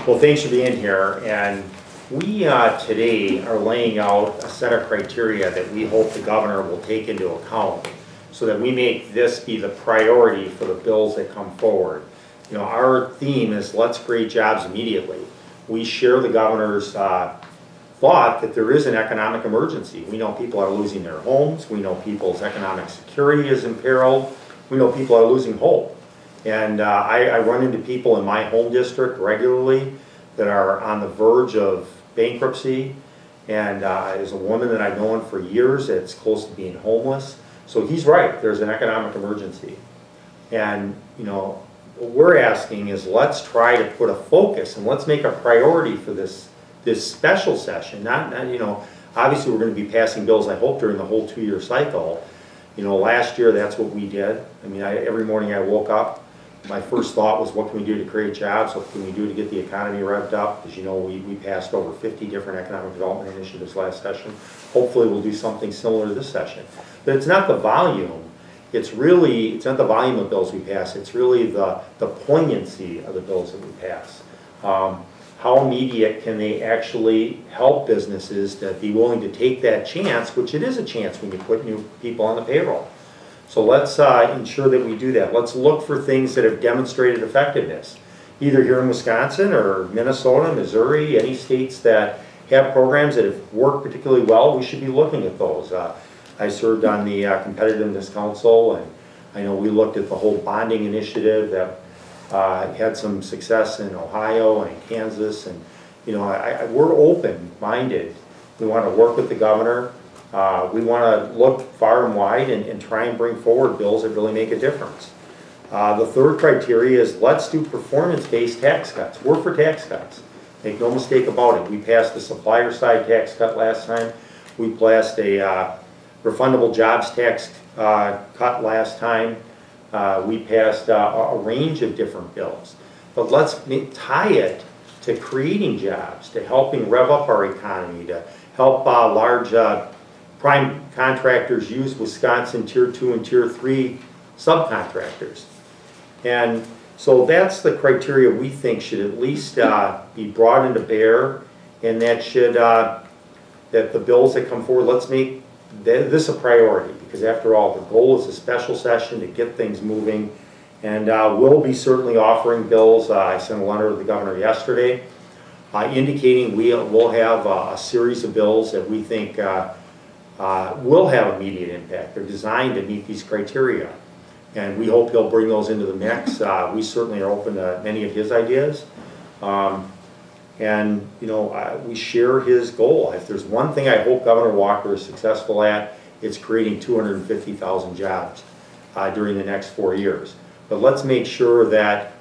Well, thanks for being here. And we today are laying out a set of criteria that we hope the governor will take into account so that we make this be the priority for the bills that come forward. You know, our theme is let's create jobs immediately. We share the governor's thought that there is an economic emergency. We know people are losing their homes. We know people's economic security is imperiled. We know people are losing hope. And I run into people in my home district regularly that are on the verge of bankruptcy. And there's a woman that I've known for years that's close to being homeless. So he's right, there's an economic emergency. And you know, what we're asking is let's try to put a focus and let's make a priority for this special session. Not you know, obviously we're going to be passing bills, I hope, during the whole 2-year cycle. You know, last year that's what we did. I mean, every morning I woke up, my first thought was what can we do to create jobs, what can we do to get the economy revved up. As you know, we passed over 50 different economic development initiatives last session. Hopefully we'll do something similar to this session. But it's not the volume, it's not the volume of bills we pass, it's really the poignancy of the bills that we pass. How immediate can they actually help businesses to be willing to take that chance, which it is a chance when you put new people on the payroll. So let's ensure that we do that. Let's look for things that have demonstrated effectiveness, either here in Wisconsin or Minnesota, Missouri, any states that have programs that have worked particularly well. We should be looking at those. I served on the Competitiveness Council, and I know we looked at the whole bonding initiative that had some success in Ohio and Kansas, and you know, we're open-minded. We want to work with the governor. We want to look far and wide and try and bring forward bills that really make a difference. The third criteria is let's do performance-based tax cuts. We're for tax cuts. Make no mistake about it. We passed the supplier side tax cut last time. We passed a refundable jobs tax cut last time. We passed a range of different bills. But let's tie it to creating jobs, to helping rev up our economy, to help large prime contractors use Wisconsin Tier 2 and Tier 3 subcontractors. And so that's the criteria we think should at least be brought into bear, and that should, that the bills that come forward, let's make this a priority, because after all, the goal is a special session to get things moving. And we'll be certainly offering bills. I sent a letter to the governor yesterday indicating we'll have a series of bills that we think will have immediate impact. They're designed to meet these criteria. And we hope he'll bring those into the mix. We certainly are open to many of his ideas. And you know, we share his goal. If there's one thing I hope Governor Walker is successful at, it's creating 250,000 jobs during the next 4 years. But let's make sure that,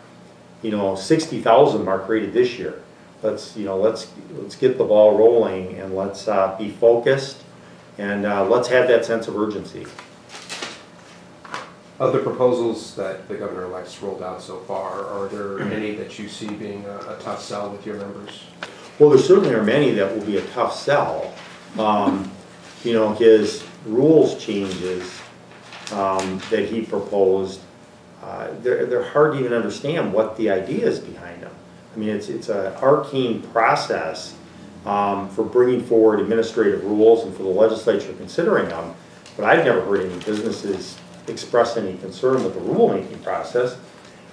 you know, 60,000 are created this year. Let's get the ball rolling, and let's be focused, and let's have that sense of urgency. Other proposals that the governor-elect's rolled out so far, are there any that you see being a tough sell with your members? Well, there certainly are many that will be a tough sell. You know, his rules changes that he proposed, they're hard to even understand what the idea is behind them. I mean, it's an arcane process for bringing forward administrative rules and for the legislature considering them, but I've never heard any businesses express any concern with the rulemaking process.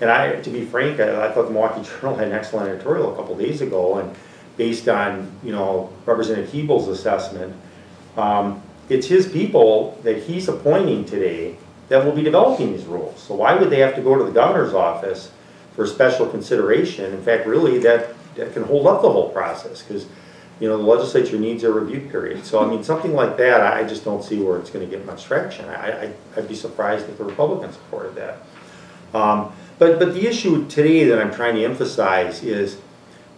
And to be frank, I thought the Milwaukee Journal had an excellent editorial a couple days ago, and based on, you know, Representative Hebel's assessment, it's his people that he's appointing today that will be developing these rules. So why would they have to go to the governor's office for special consideration? In fact, really, that can hold up the whole process, because you know, the legislature needs a review period. So I mean, something like that, I just don't see where it's going to get much traction. I'd be surprised if the Republicans supported that. But the issue today that I'm trying to emphasize is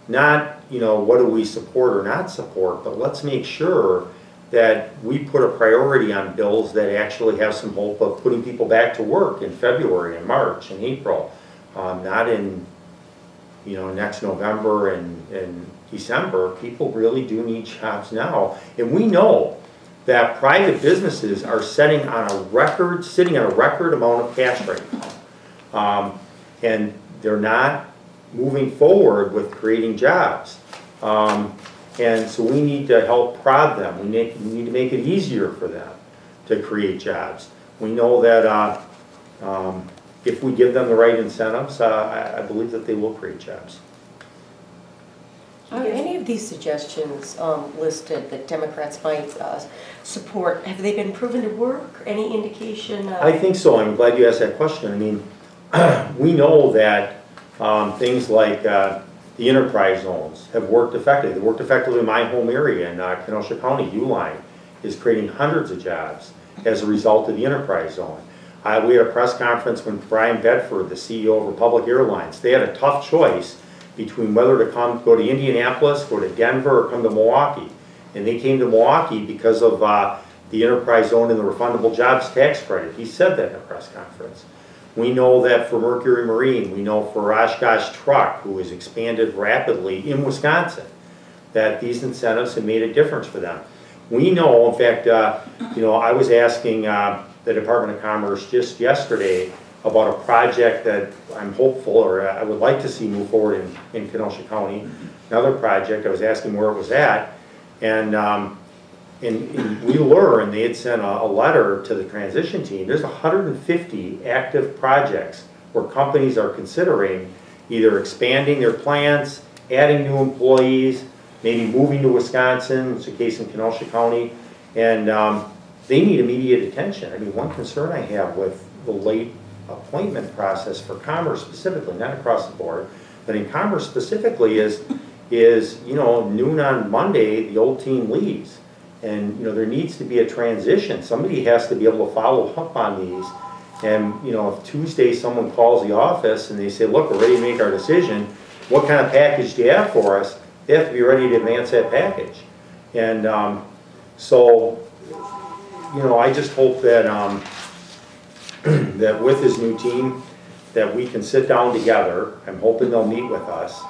not, you know, what do we support or not support, but let's make sure that we put a priority on bills that actually have some hope of putting people back to work in February and March and April, not in, you know, next November and December. People really do need jobs now, and we know that private businesses are sitting on a record amount of cash right now, and they're not moving forward with creating jobs. And so we need to help prod them. We need to make it easier for them to create jobs. We know that if we give them the right incentives, I believe that they will create jobs. Are any of these suggestions listed that Democrats might support, have they been proven to work? Any indication? I think so. I'm glad you asked that question. I mean, we know that things like the enterprise zones have worked effectively. They worked effectively in my home area in Kenosha County. Uline is creating hundreds of jobs as a result of the enterprise zone. We had a press conference when Brian Bedford, the CEO of Republic Airlines, they had a tough choice between whether to go to Indianapolis, go to Denver, or come to Milwaukee. And they came to Milwaukee because of the enterprise zone and the refundable jobs tax credit. He said that in a press conference. We know that for Mercury Marine, we know for Oshkosh Truck, who has expanded rapidly in Wisconsin, that these incentives have made a difference for them. We know, in fact, I was asking the Department of Commerce just yesterday about a project that I'm hopeful, or I would like to see move forward in Kenosha County. Another project, I was asking where it was at, and we learned they had sent a letter to the transition team. There's 150 active projects where companies are considering either expanding their plants, adding new employees, maybe moving to Wisconsin, it's a case in Kenosha County, and they need immediate attention. I mean, one concern I have with the late appointment process for Commerce specifically, not across the board, but in Commerce specifically is noon on Monday, the old team leaves. And there needs to be a transition. Somebody has to be able to follow up on these. And if Tuesday someone calls the office and they say, look, we're ready to make our decision, what kind of package do you have for us? They have to be ready to advance that package. And so I just hope that that with this new team, that we can sit down together. I'm hoping they'll meet with us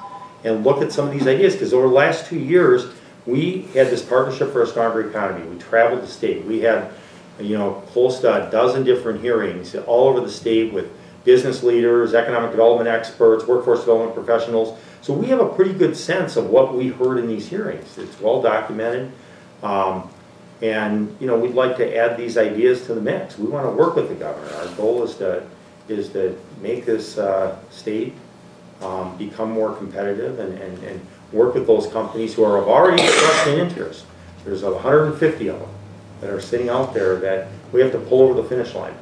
and look at some of these ideas, because over the last 2 years, we had this Partnership for a Stronger Economy. We traveled the state. We had, close to a dozen different hearings all over the state with business leaders, economic development experts, workforce development professionals. So we have a pretty good sense of what we heard in these hearings. It's well documented. And we'd like to add these ideas to the mix. We want to work with the governor. Our goal is to make this state become more competitive and work with those companies who are of already expressed an interest. There's 150 of them that are sitting out there that we have to pull over the finish line.